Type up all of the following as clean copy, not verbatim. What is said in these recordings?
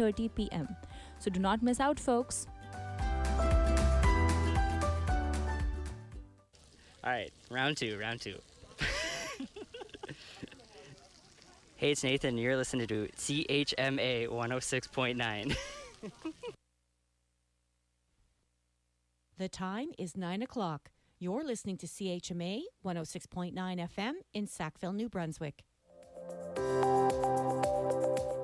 8:30 p.m. So do not miss out, folks. All right, round two. Hey, it's Nathan. You're listening to CHMA 106.9. The time is 9 o'clock. You're listening to CHMA 106.9 FM in Sackville, New Brunswick.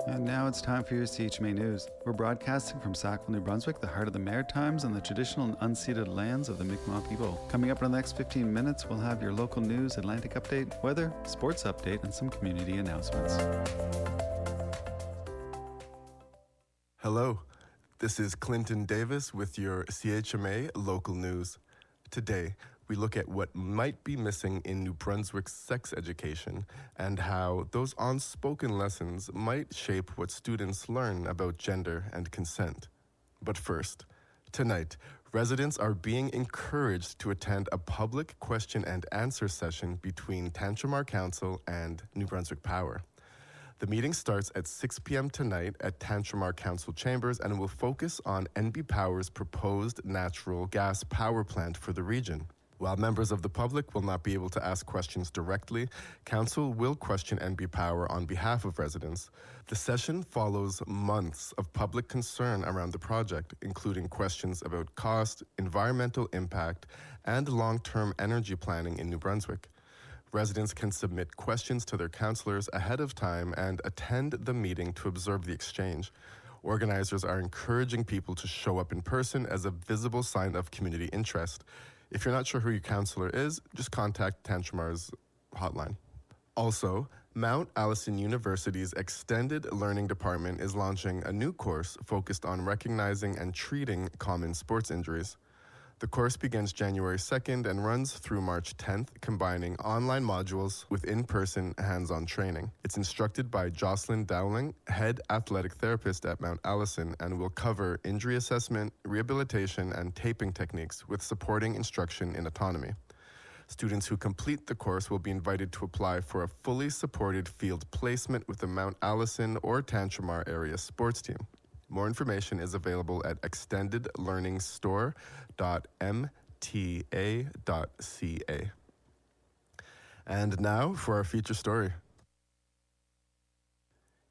And now it's time for your CHMA News. We're broadcasting from Sackville, New Brunswick, the heart of the Maritimes and the traditional and unceded lands of the Mi'kmaq people. Coming up in the next 15 minutes, we'll have your local news, Atlantic update, weather, sports update, and some community announcements. Hello, this is Clinton Davis with your CHMA local news. Today, we look at what might be missing in New Brunswick's sex education and how those unspoken lessons might shape what students learn about gender and consent. But first, tonight, residents are being encouraged to attend a public question and answer session between Tantramar Council and New Brunswick Power. The meeting starts at 6 p.m. tonight at Tantramar Council Chambers and will focus on NB Power's proposed natural gas power plant for the region. While members of the public will not be able to ask questions directly, Council will question NB Power on behalf of residents. The session follows months of public concern around the project, including questions about cost, environmental impact, and long-term energy planning in New Brunswick. Residents can submit questions to their councillors ahead of time and attend the meeting to observe the exchange. Organizers are encouraging people to show up in person as a visible sign of community interest. If you're not sure who your councillor is, just contact Tantramar's hotline. Also, Mount Allison University's Extended Learning Department is launching a new course focused on recognizing and treating common sports injuries. The course begins January 2nd and runs through March 10th, combining online modules with in-person hands-on training. It's instructed by Jocelyn Dowling, head athletic therapist at Mount Allison, and will cover injury assessment, rehabilitation, and taping techniques with supporting instruction in autonomy. Students who complete the course will be invited to apply for a fully supported field placement with the Mount Allison or Tantramar area sports team. More information is available at extendedlearningstore.mta.ca. And now for our feature story.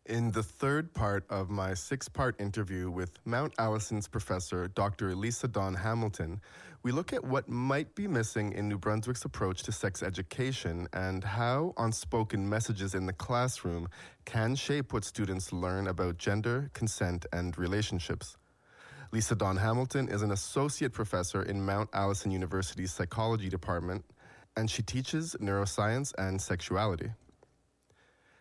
In the third part of my 6-part interview with Mount Allison's professor, Dr. Lisa Dawn Hamilton, we look at what might be missing in New Brunswick's approach to sex education and how unspoken messages in the classroom can shape what students learn about gender, consent, and relationships. Lisa Dawn Hamilton is an associate professor in Mount Allison University's psychology department, and she teaches neuroscience and sexuality.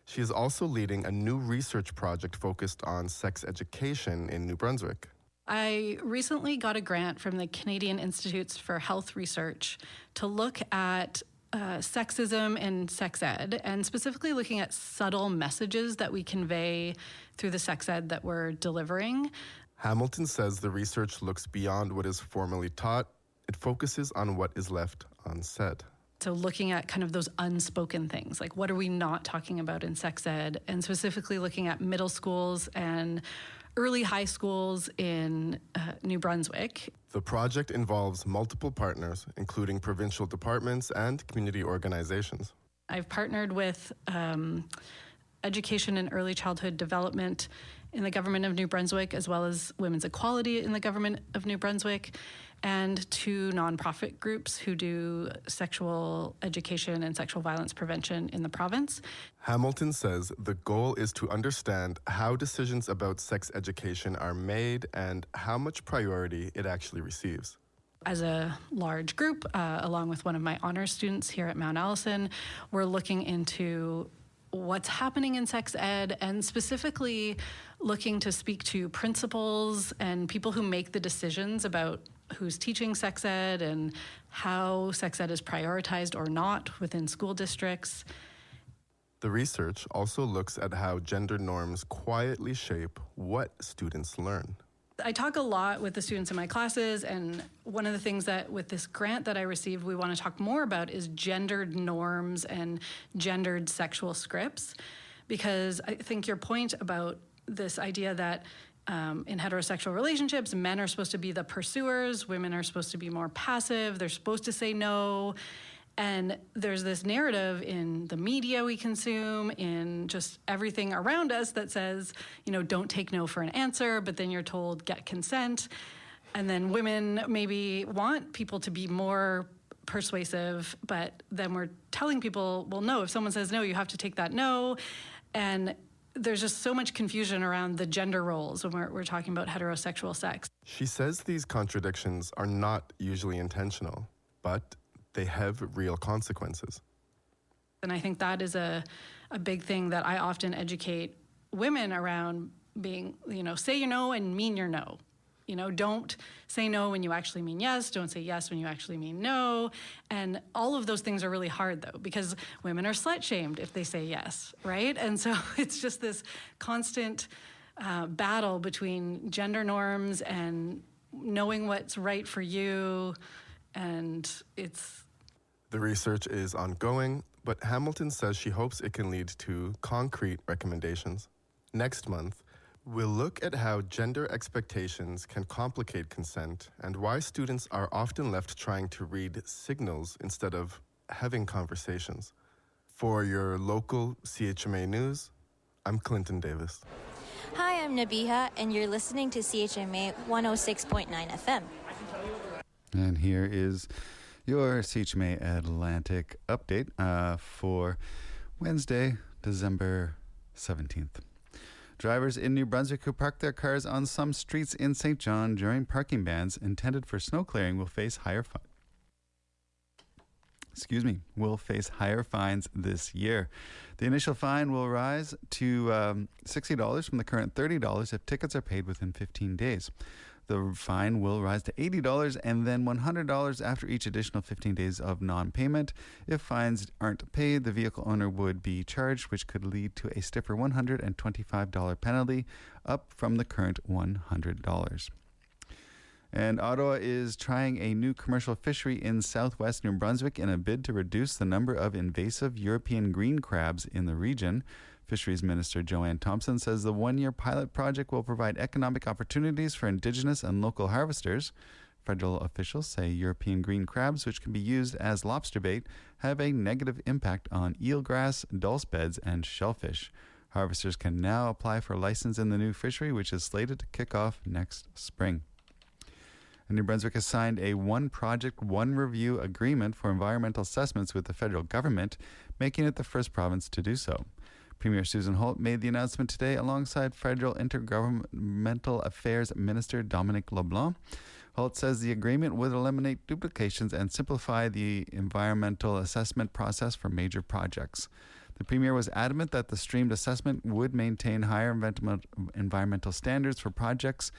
She is also leading a new research project focused on sex education in New Brunswick. I recently got a grant from the Canadian Institutes for Health Research to look at sexism in sex ed, and specifically looking at subtle messages that we convey through the sex ed that we're delivering. Hamilton says the research looks beyond what is formally taught. It focuses on what is left unsaid. So looking at kind of those unspoken things, like what are we not talking about in sex ed, and specifically looking at middle schools and early high schools in New Brunswick. The project involves multiple partners, including provincial departments and community organizations. I've partnered with education and early childhood development in the government of New Brunswick, as well as women's equality in the government of New Brunswick, and 2 nonprofit groups who do sexual education and sexual violence prevention in the province. Hamilton says the goal is to understand how decisions about sex education are made and how much priority it actually receives. As a large group, along with one of my honors students here at Mount Allison, we're looking into what's happening in sex ed, and specifically looking to speak to principals and people who make the decisions about who's teaching sex ed and how sex ed is prioritized or not within school districts. The research also looks at how gender norms quietly shape what students learn. I talk a lot with the students in my classes, and one of the things that with this grant that I received, we want to talk more about is gendered norms and gendered sexual scripts, because I think your point about this idea that in heterosexual relationships, men are supposed to be the pursuers, women are supposed to be more passive, they're supposed to say no. And there's this narrative in the media we consume, in just everything around us that says, don't take no for an answer, but then you're told get consent. And then women maybe want people to be more persuasive, but then we're telling people, well, no, if someone says no, you have to take that no. And there's just so much confusion around the gender roles when we're talking about heterosexual sex. She says these contradictions are not usually intentional, but they have real consequences. And I think that is a big thing that I often educate women around being, say your no and mean your no. Don't say no when you actually mean yes. Don't say yes when you actually mean no. And all of those things are really hard, though, because women are slut-shamed if they say yes, right? And so it's just this constant battle between gender norms and knowing what's right for you. And the research is ongoing, but Hamilton says she hopes it can lead to concrete recommendations. Next month, we'll look at how gender expectations can complicate consent and why students are often left trying to read signals instead of having conversations. For your local CHMA news, I'm Clinton Davis. Hi, I'm Nabiha, and you're listening to CHMA 106.9 FM. And here is your CHMA Atlantic update for Wednesday, December 17th. Drivers in New Brunswick who park their cars on some streets in St. John during parking bans intended for snow clearing will face higher fines this year. The initial fine will rise to $60 from the current $30 if tickets are paid within 15 days. The fine will rise to $80 and then $100 after each additional 15 days of non-payment. If fines aren't paid, the vehicle owner would be charged, which could lead to a stiffer $125 penalty, up from the current $100. And Ottawa is trying a new commercial fishery in southwest New Brunswick in a bid to reduce the number of invasive European green crabs in the region. Fisheries Minister Joanne Thompson says the one-year pilot project will provide economic opportunities for Indigenous and local harvesters. Federal officials say European green crabs, which can be used as lobster bait, have a negative impact on eelgrass, dulse beds, and shellfish. Harvesters can now apply for a license in the new fishery, which is slated to kick off next spring. And New Brunswick has signed a one project, one review agreement for environmental assessments with the federal government, making it the first province to do so. Premier Susan Holt made the announcement today alongside Federal Intergovernmental Affairs Minister Dominic LeBlanc. Holt says the agreement would eliminate duplications and simplify the environmental assessment process for major projects. The Premier was adamant that the streamed assessment would maintain higher environmental standards for projects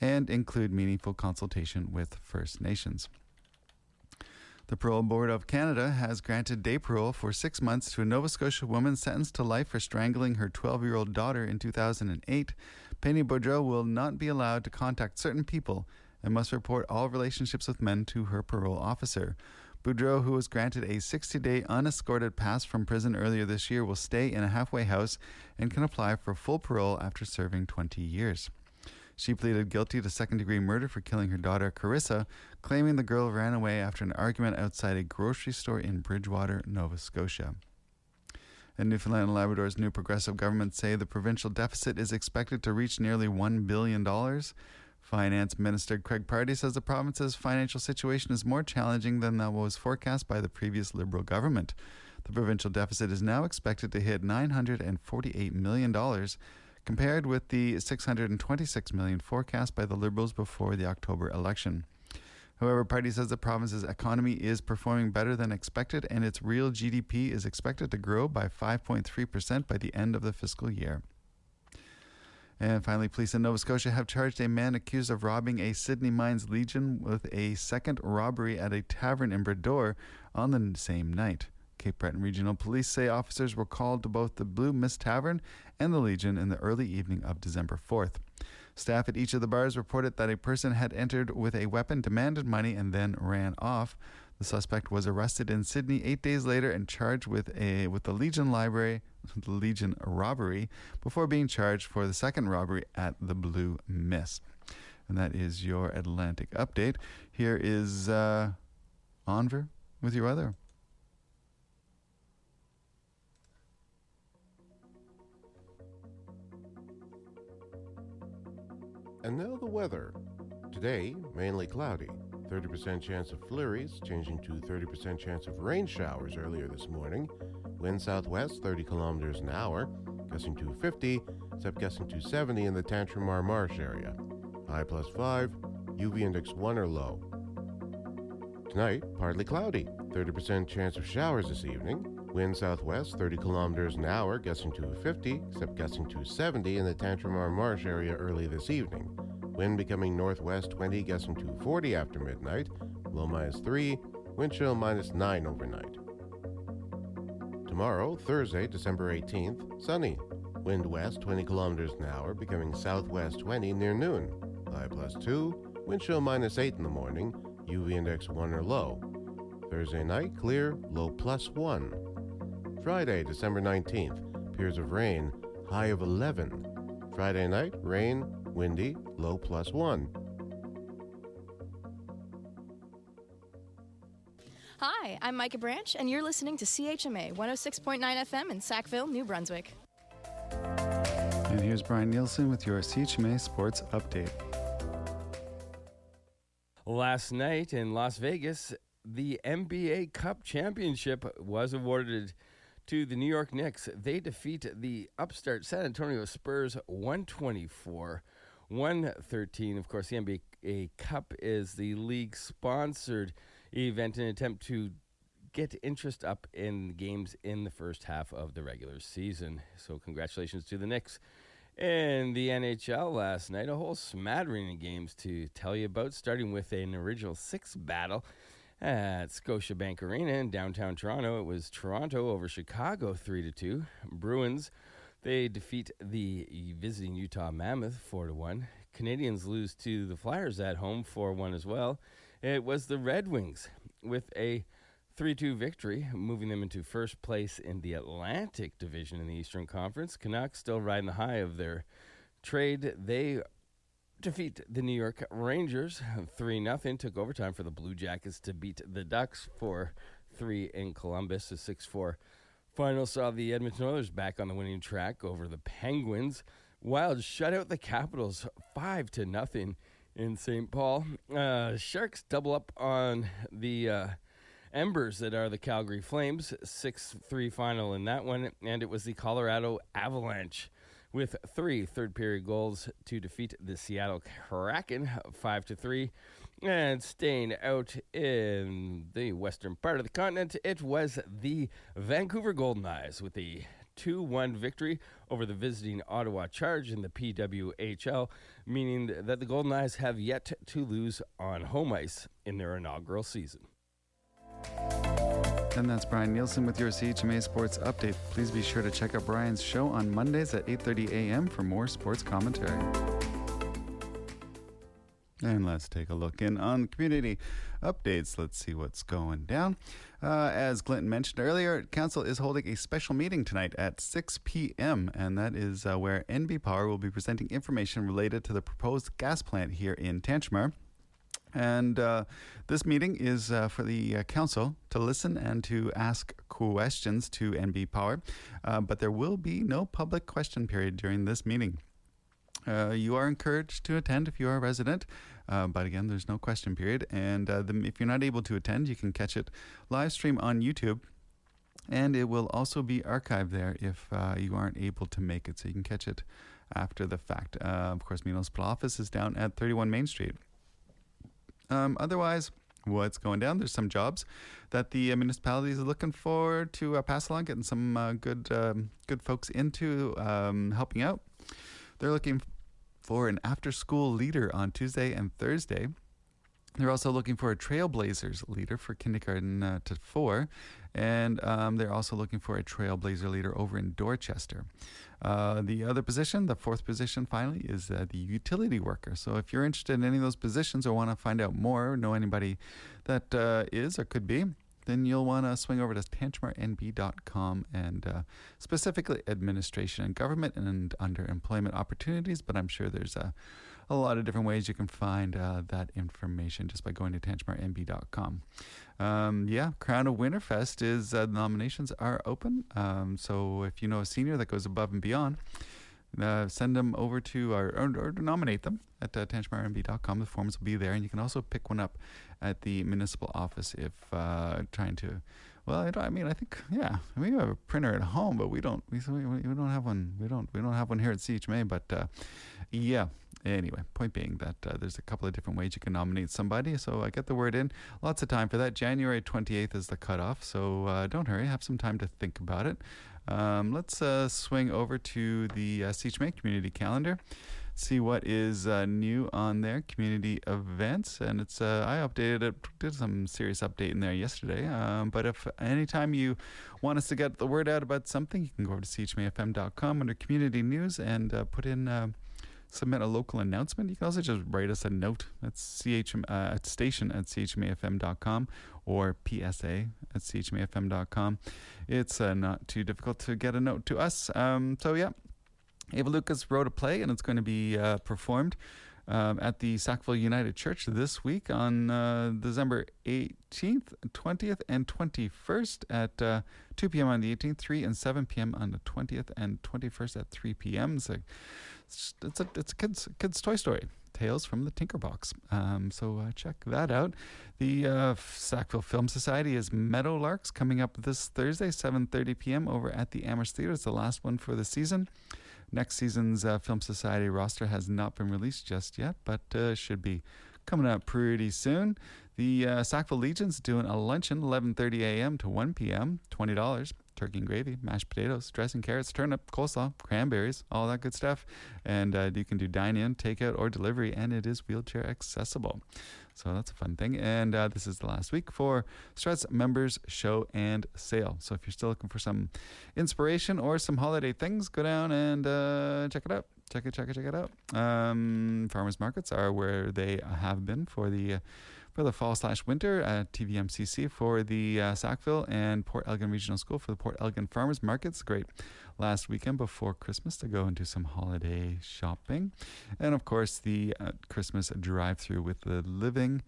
and include meaningful consultation with First Nations. The Parole Board of Canada has granted day parole for 6 months to a Nova Scotia woman sentenced to life for strangling her 12-year-old daughter in 2008. Penny Boudreau will not be allowed to contact certain people and must report all relationships with men to her parole officer. Boudreau, who was granted a 60-day unescorted pass from prison earlier this year, will stay in a halfway house and can apply for full parole after serving 20 years. She pleaded guilty to second-degree murder for killing her daughter, Carissa, claiming the girl ran away after an argument outside a grocery store in Bridgewater, Nova Scotia. And Newfoundland and Labrador's new progressive government say the provincial deficit is expected to reach nearly $1 billion. Finance Minister Craig Pardee says the province's financial situation is more challenging than that was forecast by the previous Liberal government. The provincial deficit is now expected to hit $948 million, compared with the $626 million forecast by the Liberals before the October election. However, Pardee says the province's economy is performing better than expected, and its real GDP is expected to grow by 5.3% by the end of the fiscal year. And finally, police in Nova Scotia have charged a man accused of robbing a Sydney Mines Legion with a second robbery at a tavern in Brador on the same night. Cape Breton Regional Police say officers were called to both the Blue Mist Tavern and the Legion in the early evening of December 4th. Staff at each of the bars reported that a person had entered with a weapon, demanded money, and then ran off. The The suspect was arrested in Sydney 8 days later and charged with the Legion robbery before being charged for the second robbery at the Blue Mist. And that is your Atlantic update. Here is Enver with your weather. And now the weather. Today, mainly cloudy. 30% chance of flurries, changing to 30% chance of rain showers earlier this morning. Wind southwest, 30 kilometers an hour, gusting to 50, except gusting to 70 in the Tantramar Marsh area. High +5, UV index 1 or low. Tonight, partly cloudy. 30% chance of showers this evening. Wind southwest, 30 kilometers an hour, gusting to 50, except gusting to 70 in the Tantramar Marsh area early this evening. Wind becoming northwest 20, gusting to 40 after midnight. Low -3, wind chill -9 overnight. Tomorrow, Thursday, December 18th, sunny. Wind west 20 kilometers an hour, becoming southwest 20 near noon. High +2, wind chill -8 in the morning, UV index 1 or low. Thursday night, clear, low +1. Friday, December 19th, appears of rain, high of 11. Friday night, rain, windy, low +1. Hi, I'm Micah Branch, and you're listening to CHMA 106.9 FM in Sackville, New Brunswick. And here's Brian Nielsen with your CHMA Sports Update. Last night in Las Vegas, the NBA Cup Championship was awarded to the New York Knicks. They defeat the upstart San Antonio Spurs 124-113. Of course, the NBA Cup is the league-sponsored event in an attempt to get interest up in games in the first half of the regular season. So congratulations to the Knicks. In the NHL last night, a whole smattering of games to tell you about, starting with an original six battle at Scotiabank Arena in downtown Toronto. It was Toronto over Chicago 3-2. Bruins, they defeat the visiting Utah Mammoth 4-1. Canadians lose to the Flyers at home 4-1 as well. It was the Red Wings with a 3-2 victory, moving them into first place in the Atlantic Division in the Eastern Conference. Canucks still riding the high of their trade. They defeat the New York Rangers 3-0. Took overtime for the Blue Jackets to beat the Ducks 4-3 in Columbus. A 6-4 final saw the Edmonton Oilers back on the winning track over the Penguins. Wild shut out the Capitals 5-0 in St. Paul. Sharks double up on the Embers that are the Calgary Flames. 6-3 final in that one. And it was the Colorado Avalanche with 3 third-period goals to defeat the Seattle Kraken 5-3. And staying out in the western part of the continent, it was the Vancouver Golden Knights with a 2-1 victory over the visiting Ottawa Charge in the PWHL, meaning that the Golden Knights have yet to lose on home ice in their inaugural season. And that's Brian Nielsen with your CHMA Sports Update. Please be sure to check out Brian's show on Mondays at 8:30 a.m. for more sports commentary. And let's take a look in on community updates. Let's see what's going down. As Clinton mentioned earlier, Council is holding a special meeting tonight at 6 p.m., and that is where NB Power will be presenting information related to the proposed gas plant here in Tantramar. And this meeting is for the council to listen and to ask questions to NB Power, but there will be no public question period during this meeting. You are encouraged to attend if you are a resident, but again, there's no question period. And if you're not able to attend, you can catch it live stream on YouTube, and it will also be archived there if you aren't able to make it, so you can catch it after the fact. Of course, municipal office is down at 31 Main Street. Otherwise, what's going down? There's some jobs that the municipalities are looking for to pass along, getting some good folks into helping out. They're looking for an after-school leader on Tuesday and Thursday. They're also looking for a Trailblazers leader for kindergarten to 4. And they're also looking for a Trailblazer leader over in Dorchester. The other position, the 4th position finally, is the utility worker. So if you're interested in any of those positions or want to find out more, or know anybody that is or could be, then you'll want to swing over to tantmarnb.com and specifically administration and government and under employment opportunities. But I'm sure there's a lot of different ways you can find that information just by going to tantmarnb.com. Crown of Winterfest is nominations are open. So if you know a senior that goes above and beyond, send them over to or nominate them at tantmarnb.com. The forms will be there, and you can also pick one up at the municipal office if trying to. Well, I think we have a printer at home, but we don't have one. We don't have one here at CHMA. But anyway, point being that there's a couple of different ways you can nominate somebody. So get the word in. Lots of time for that. January 28th is the cutoff. So don't hurry. Have some time to think about it. Let's swing over to the CHMA community calendar. See what is new on their community events, and it's I updated it, did some serious update in there yesterday. But if anytime you want us to get the word out about something, you can go over to chmafm.com under community news and put in submit a local announcement. You can also just write us a note at station at chmafm.com or psa at chmafm.com. It's not too difficult to get a note to us. Ava Lucas wrote a play, and it's going to be performed at the Sackville United Church this week on December 18th, 20th, and 21st at 2 p.m. on the 18th, 3 and 7 p.m. on the 20th, and 21st at 3 p.m. It's a kid's Toy Story. Tales from the Tinkerbox. So check that out. The Sackville Film Society is Meadowlarks coming up this Thursday, 7:30 p.m. over at the Amherst Theatre. It's the last one for the season. Next season's Film Society roster has not been released just yet, but should be coming out pretty soon. The Sackville Legion's doing a luncheon, 11:30 a.m. to 1 p.m., $20. Turkey and gravy, mashed potatoes, dressing, carrots, turnip, coleslaw, cranberries, all that good stuff. And you can do dine-in, takeout, or delivery, and it is wheelchair accessible. So that's a fun thing. And this is the last week for Struts Members Show and Sale. So if you're still looking for some inspiration or some holiday things, go down and check it out. Check it out. Farmers markets are where they have been for the fall/winter at TVMCC for the Sackville and Port Elgin Regional School for the Port Elgin Farmers Markets. Great last weekend before Christmas to go and do some holiday shopping. And of course the Christmas drive-through with the Living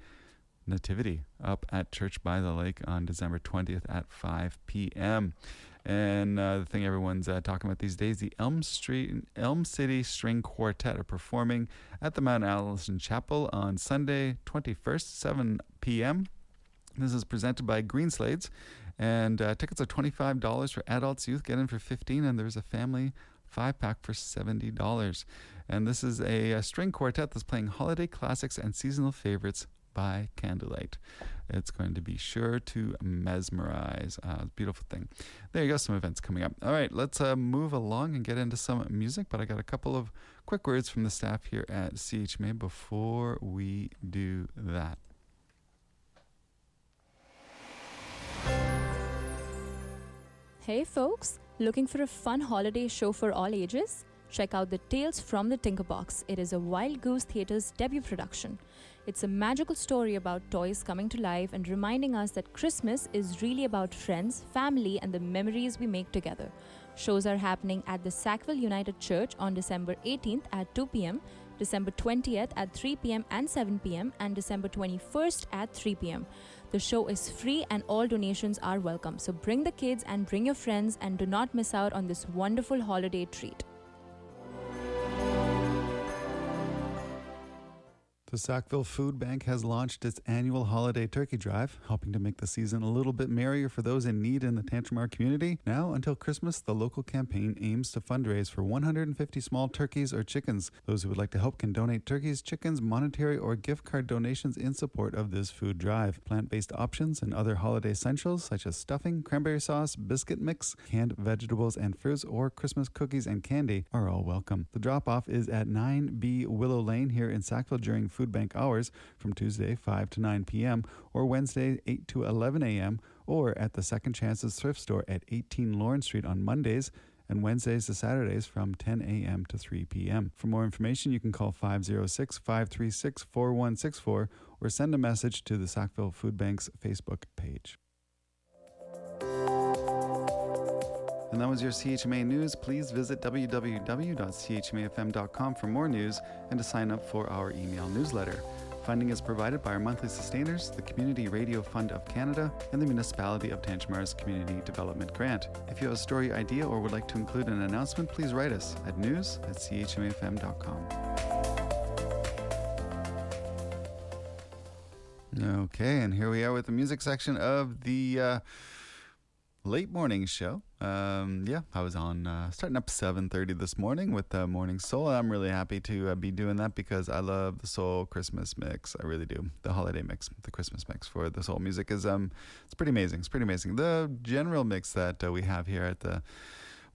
Nativity up at Church by the Lake on December 20th at 5 p.m. And the thing everyone's talking about these days, the Elm City String Quartet are performing at the Mount Allison Chapel on Sunday, 21st, 7 p.m. This is presented by Greenslades, and tickets are $25 for adults. Youth get in for $15, and there's a family 5-pack for $70. And this is a string quartet that's playing holiday classics and seasonal favorites by candlelight. It's going to be sure to mesmerize. Beautiful thing. There you go, some events coming up. All right, let's move along and get into some music, but I got a couple of quick words from the staff here at CHMA before we do that. Hey folks, looking for a fun holiday show for all ages? Check out the Tales from the Tinkerbox. It is a Wild Goose Theatre's debut production. It's a magical story about toys coming to life and reminding us that Christmas is really about friends, family, and the memories we make together. Shows are happening at the Sackville United Church on December 18th at 2 p.m., December 20th at 3 p.m. and 7 p.m., and December 21st at 3 p.m. The show is free and all donations are welcome. So bring the kids and bring your friends and do not miss out on this wonderful holiday treat. The Sackville Food Bank has launched its annual holiday turkey drive, helping to make the season a little bit merrier for those in need in the Tantramar community. Now until Christmas, the local campaign aims to fundraise for 150 small turkeys or chickens. Those who would like to help can donate turkeys, chickens, monetary or gift card donations in support of this food drive. Plant-based options and other holiday essentials such as stuffing, cranberry sauce, biscuit mix, canned vegetables and fruits, or Christmas cookies and candy are all welcome. The drop-off is at 9B Willow Lane here in Sackville during Food Food Bank hours from Tuesday 5 to 9 p.m. or Wednesday 8 to 11 a.m. or at the Second Chances Thrift Store at 18 Lawrence Street on Mondays and Wednesdays to Saturdays from 10 a.m. to 3 p.m. For more information, you can call 506-536-4164 or send a message to the Sackville Food Bank's Facebook page. And that was your CHMA news. Please visit www.chmafm.com for more news and to sign up for our email newsletter. Funding is provided by our monthly sustainers, the Community Radio Fund of Canada, and the Municipality of Tantramara's Community Development Grant. If you have a story idea or would like to include an announcement, please write us at news@chmafm.com. Okay, and here we are with the music section of the late morning show. I was on starting up 7:30 this morning with the Morning Soul. I'm really happy to be doing that because I love the soul Christmas mix. I really do. The holiday mix, the Christmas mix for the soul music is it's pretty amazing. It's pretty amazing. The general mix that we have here at the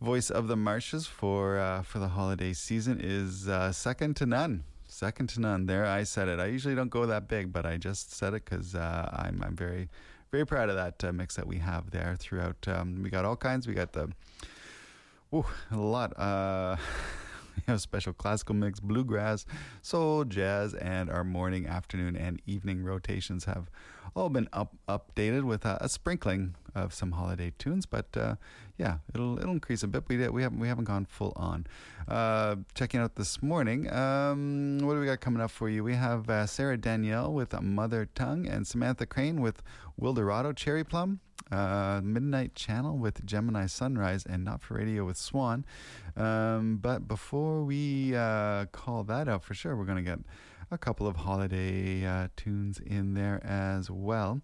Voice of the Marshes for the holiday season is second to none. Second to none. There, I said it. I usually don't go that big, but I just said it because I'm very, very proud of that mix that we have there throughout. We got all kinds. We got a lot. We have special classical mix, bluegrass, soul, jazz, and our morning, afternoon, and evening rotations have all been updated with a sprinkling of some holiday tunes. But it'll increase a bit. We haven't gone full on. Checking out this morning, what do we got coming up for you? We have Sarah Danielle with Mother Tongue and Samantha Crane with Wildorado Cherry Plum. Midnight Channel with Gemini Sunrise and Not for Radio with Swan. But before we call that out for sure, we're going to get a couple of holiday tunes in there as well.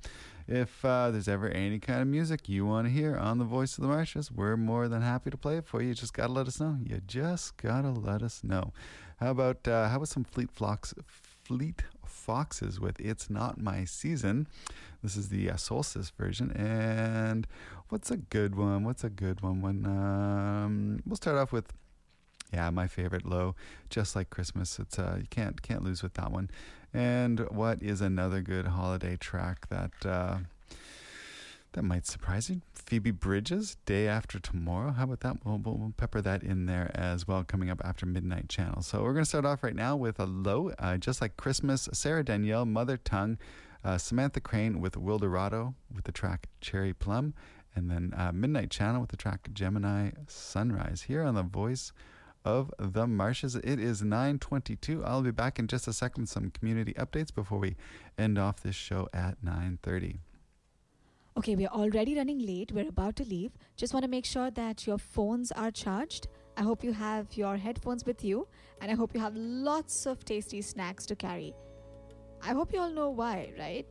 If there's ever any kind of music you want to hear on the Voice of the Marshes, we're more than happy to play it for you. You just got to let us know. You just got to let us know. How about some Fleet Foxes with It's Not My Season. This is the solstice version. And what's a good one? We'll start off with my favorite, Low, Just Like Christmas. It's you can't lose with that one. And what is another good holiday track that might surprise you? Phoebe Bridges, Day After Tomorrow. How about that? We'll pepper that in there as well, coming up after Midnight Channel. So we're going to start off right now with a Low, Just Like Christmas, Sarah Danielle, Mother Tongue, Samantha Crane with Wildorado with the track Cherry Plum, and then Midnight Channel with the track Gemini Sunrise here on the Voice of the Marshes. It is 9:22. I'll be back in just a second with some community updates before we end off this show at 9:30. Okay, we're already running late. We're about to leave. Just want to make sure that your phones are charged. I hope you have your headphones with you, and I hope you have lots of tasty snacks to carry. I hope you all know why, right?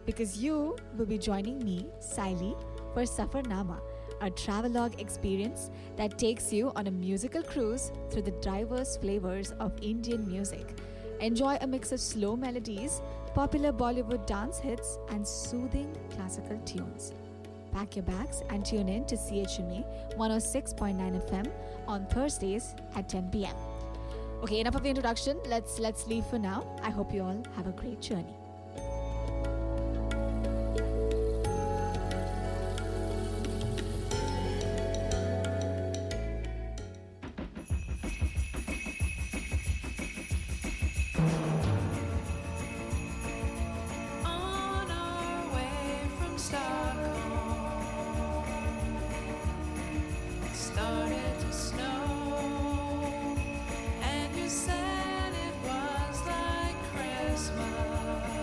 Because you will be joining me, Saili, for Safarnama, a travelogue experience that takes you on a musical cruise through the diverse flavors of Indian music. Enjoy a mix of slow melodies, popular Bollywood dance hits, and soothing classical tunes. Pack your bags and tune in to CHMA 106.9 FM on Thursdays at 10 p.m. Okay, enough of the introduction. Let's leave for now. I hope you all have a great journey. And you said it was like Christmas.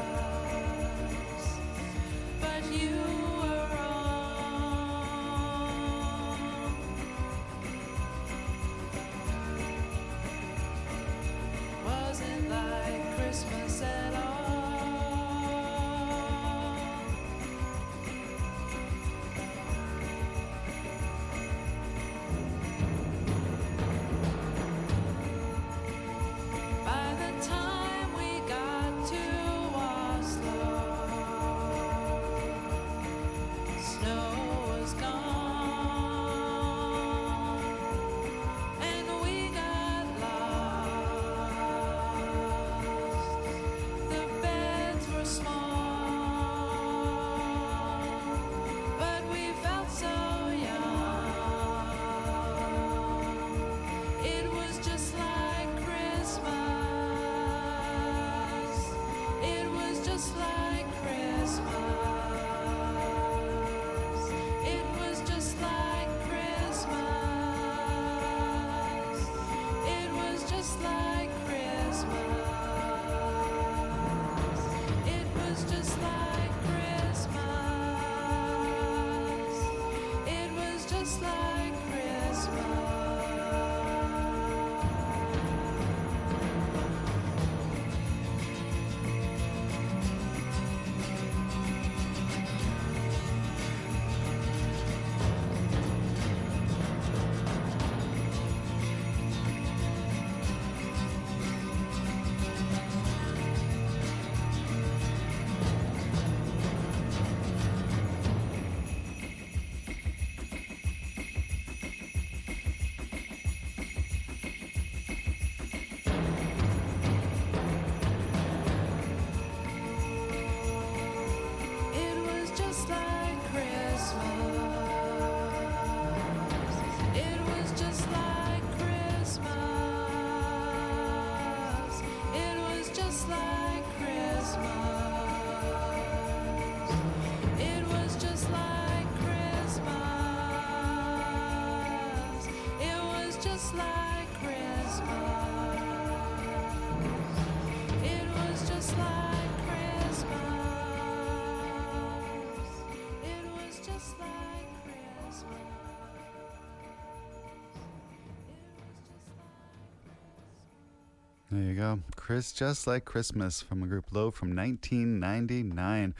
There you go. Chris, Just Like Christmas from a group Low from 1999.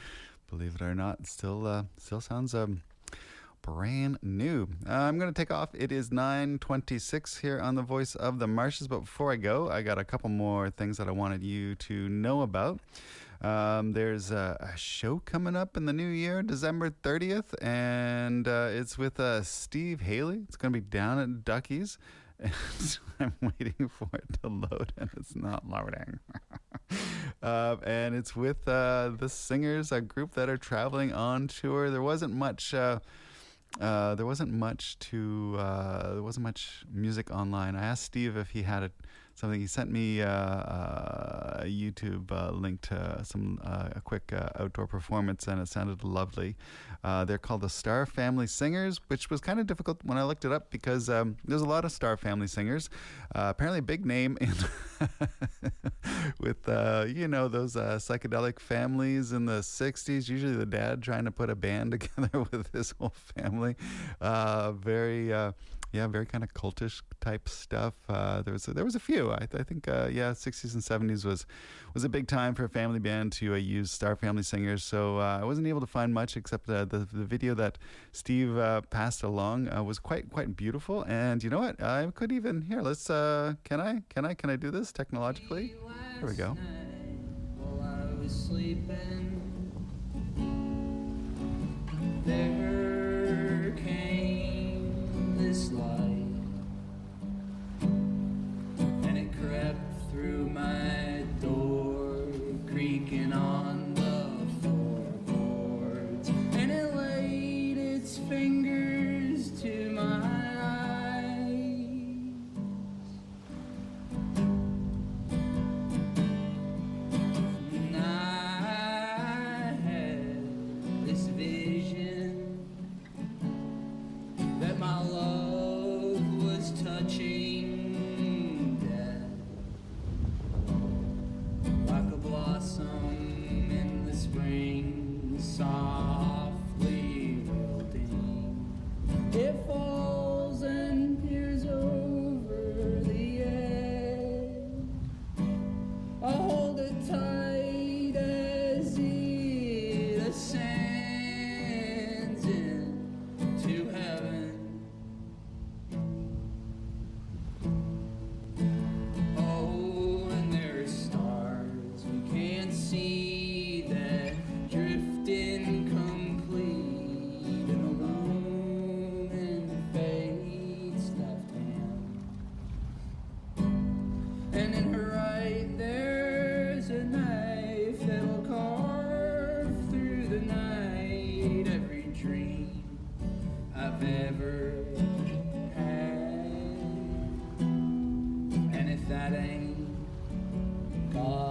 Believe it or not, still sounds brand new. I'm going to take off. It is 9:26 here on the Voice of the Marshes. But before I go, I got a couple more things that I wanted you to know about. There's a show coming up in the new year, December 30th, and it's with Steve Haley. It's going to be down at Ducky's. And I'm waiting for it to load, and it's not loading. And it's with the Singers, a group that are traveling on tour. There wasn't much music online. I asked Steve if he had something. He sent me a YouTube link to a quick outdoor performance, and it sounded lovely. They're called the Star Family Singers, which was kind of difficult when I looked it up because there's a lot of Star Family Singers. Apparently a big name in with those psychedelic families in the 60s. Usually the dad trying to put a band together with his whole family. Very kind of cultish type stuff. There was a few. I think 60s and 70s was a big time for a family band to use Star Family Singers. So I wasn't able to find much except the video that Steve passed along was quite beautiful. And you know what? I could even here. Let's can I do this technologically? Here we go. While I was sleeping, there came this light, and it crept through my door, creaking on the floorboards, and it laid its fingers to my eyes. And I had this vision that my love was touching death, like a blossom in the spring, softly wilting. It falls and peers over the edge. I hold it tight as it ascends into heaven. Oh, and there's stars we can't see that drifting complete in the woman fate's left hand. And in her right there's a knife that'll carve through the night every dream I've ever had. And if that ain't God